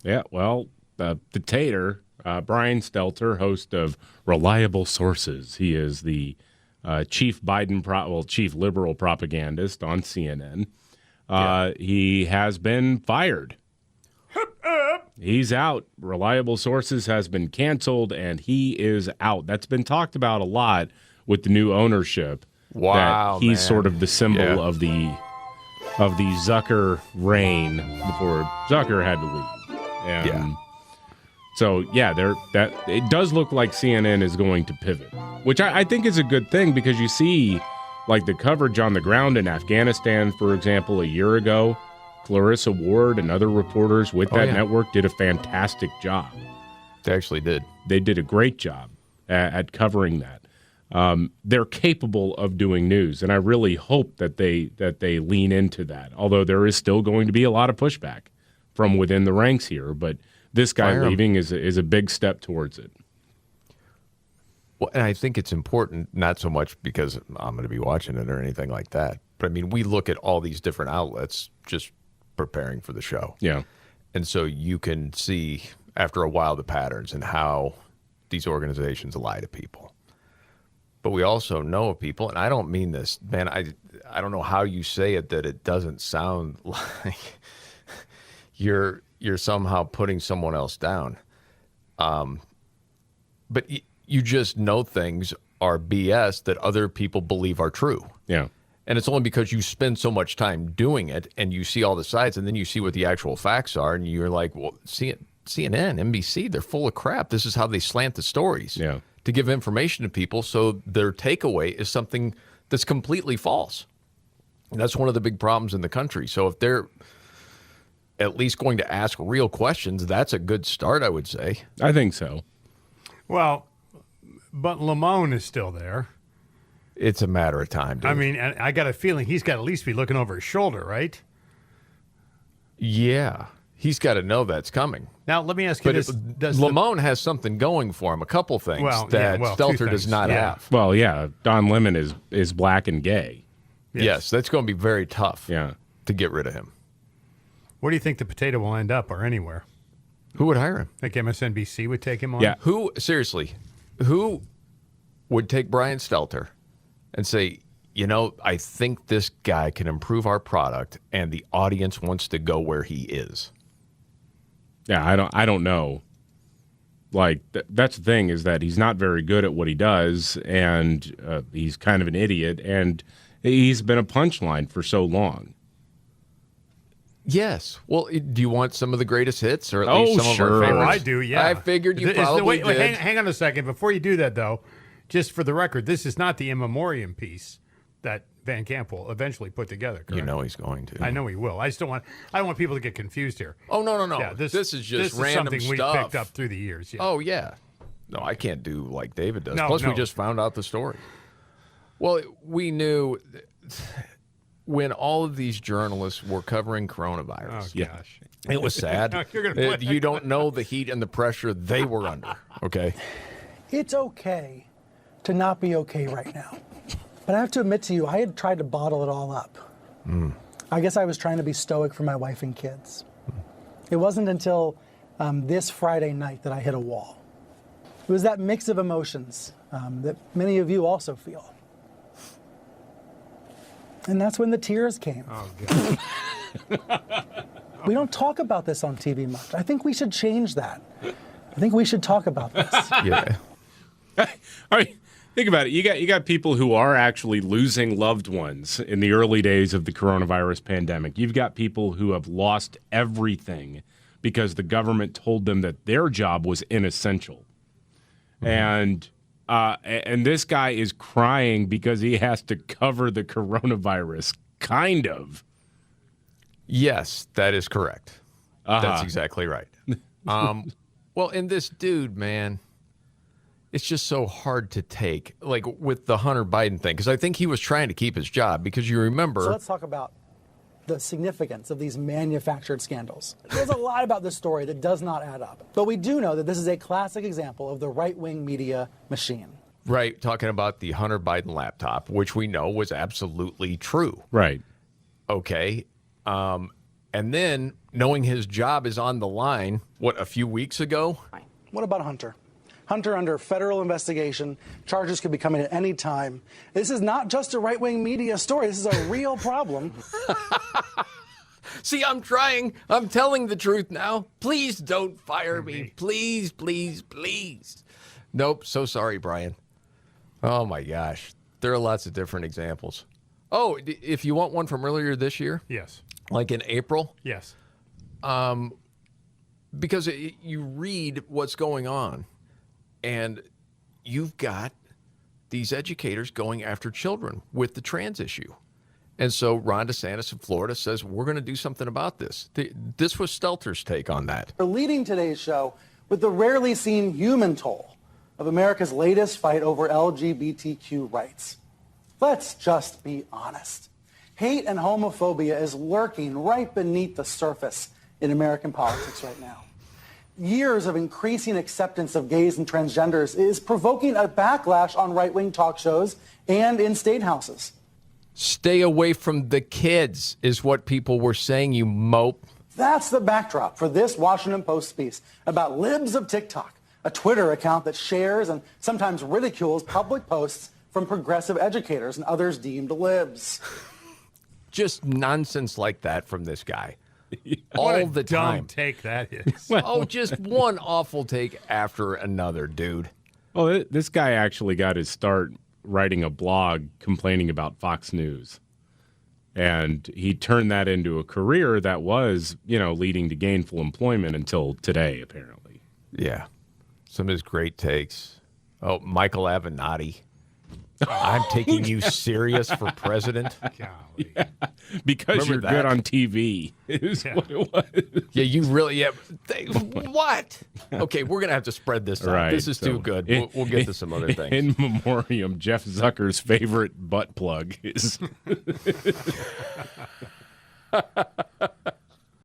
Yeah, well, the tater, Brian Stelter, host of Reliable Sources. He is the chief chief liberal propagandist on CNN. He has been fired. He's out. Reliable Sources has been canceled, and he is out. That's been talked about a lot with the new ownership. Wow, that he's man. sort of the symbol of the Zucker reign before Zucker had to leave. And so, it does look like CNN is going to pivot, which I think is a good thing because you see, like, the coverage on the ground in Afghanistan, for example, a year ago. Clarissa Ward and other reporters with that network did a fantastic job. They actually did. They did a great job at covering that. They're capable of doing news, and I really hope that they lean into that. Although there is still going to be a lot of pushback from within the ranks here, but this guy leaving is a big step towards it. Well, and I think it's important, not so much because I'm going to be watching it or anything like that, but I mean, we look at all these different outlets just preparing for the show. Yeah. And so you can see after a while the patterns and how these organizations lie to people. But we also know of people, and I don't mean this, man, I don't know how you say it that it doesn't sound like you're somehow putting someone else down. But you just know things are BS that other people believe are true. Yeah. And it's only because you spend so much time doing it and you see all the sides and then you see what the actual facts are and you're like, well, CNN, NBC, they're full of crap. This is how they slant the stories to give information to people so their takeaway is something that's completely false. And that's one of the big problems in the country. So if they're at least going to ask real questions, that's a good start, I would say. I think so. Well, but Lamone is still there. It's a matter of time, dude. I mean, I got a feeling he's got to at least be looking over his shoulder, right? Yeah. He's got to know that's coming. Now, let me ask you this. Lamone has something going for him, a couple things that Stelter does not have. Well, yeah, Don Lemon is black and gay. Yes, that's going to be very tough to get rid of him. Where do you think the potato will end up or anywhere? Who would hire him? Think MSNBC would take him on? Yeah. Who would take Brian Stelter and say, you know, I think this guy can improve our product and the audience wants to go where he is? Yeah, I don't know. Like, that's the thing, is that he's not very good at what he does, and he's kind of an idiot, and he's been a punchline for so long. Yes. Well, do you want some of the greatest hits, or at least some of our favorites? I do, yeah. I figured you probably did. Wait, hang on a second. Before you do that, though, just for the record, this is not the In Memoriam piece that Van Camp will eventually put together, correct? You know he's going to. I know he will. I don't want people to get confused here. Oh, no. Yeah, this is just random something stuff. we picked up through the years. Yeah. Oh, yeah. No, I can't do like David does. No, Plus, we just found out the story. Well, we knew when all of these journalists were covering coronavirus. Oh, gosh. It was sad. You don't know the heat and the pressure they were under, okay? It's okay to not be okay right now. But I have to admit to you, I had tried to bottle it all up. I guess I was trying to be stoic for my wife and kids. It wasn't until this Friday night that I hit a wall. It was that mix of emotions that many of you also feel. And that's when the tears came. Oh, God. We don't talk about this on TV much. I think we should change that. I think we should talk about this. Yeah. All right. Think about it. You got people who are actually losing loved ones in the early days of the coronavirus pandemic. You've got people who have lost everything because the government told them that their job was inessential. And this guy is crying because he has to cover the coronavirus, kind of. Yes, that is correct. That's exactly right. Well, and this dude, man, it's just so hard to take, like with the Hunter Biden thing, because I think he was trying to keep his job, because you remember. So let's talk about the significance of these manufactured scandals. There's a lot about this story that does not add up. But we do know that this is a classic example of the right-wing media machine. Right, talking about the Hunter Biden laptop, which we know was absolutely true. Right. Okay. And then knowing his job is on the line, a few weeks ago? What about Hunter? Hunter under federal investigation. Charges could be coming at any time. This is not just a right-wing media story. This is a real problem. See, I'm trying. I'm telling the truth now. Please don't fire me. Please, please, please. Nope. So sorry, Brian. Oh, my gosh. There are lots of different examples. Oh, if you want one from earlier this year? Yes. Like in April? Yes. Because you read what's going on, and you've got these educators going after children with the trans issue. And so Ron DeSantis in Florida says, we're going to do something about this. This was Stelter's take on that. We're leading today's show with the rarely seen human toll of America's latest fight over LGBTQ rights. Let's just be honest. Hate and homophobia is lurking right beneath the surface in American politics right now. Years of increasing acceptance of gays and transgenders is provoking a backlash on right-wing talk shows and in state houses. Stay away from the kids is what people were saying, you mope. That's the backdrop for this Washington Post piece about Libs of TikTok, a Twitter account that shares and sometimes ridicules public posts from progressive educators and others deemed libs. Just nonsense like that from this guy. What All a the dumb time. take that is. Oh, just one awful take after another, dude. Well, this guy actually got his start writing a blog complaining about Fox News. And he turned that into a career that was, leading to gainful employment until today, apparently. Yeah. Some of his great takes. Oh, Michael Avenatti. I'm taking you serious for president. Golly. Yeah, because Remember you're that? good on TV is what it was. Yeah, you really. What? Okay, we're gonna have to spread this out. Right, This is too good. We'll get to some other things. In memoriam, Jeff Zucker's favorite butt plug is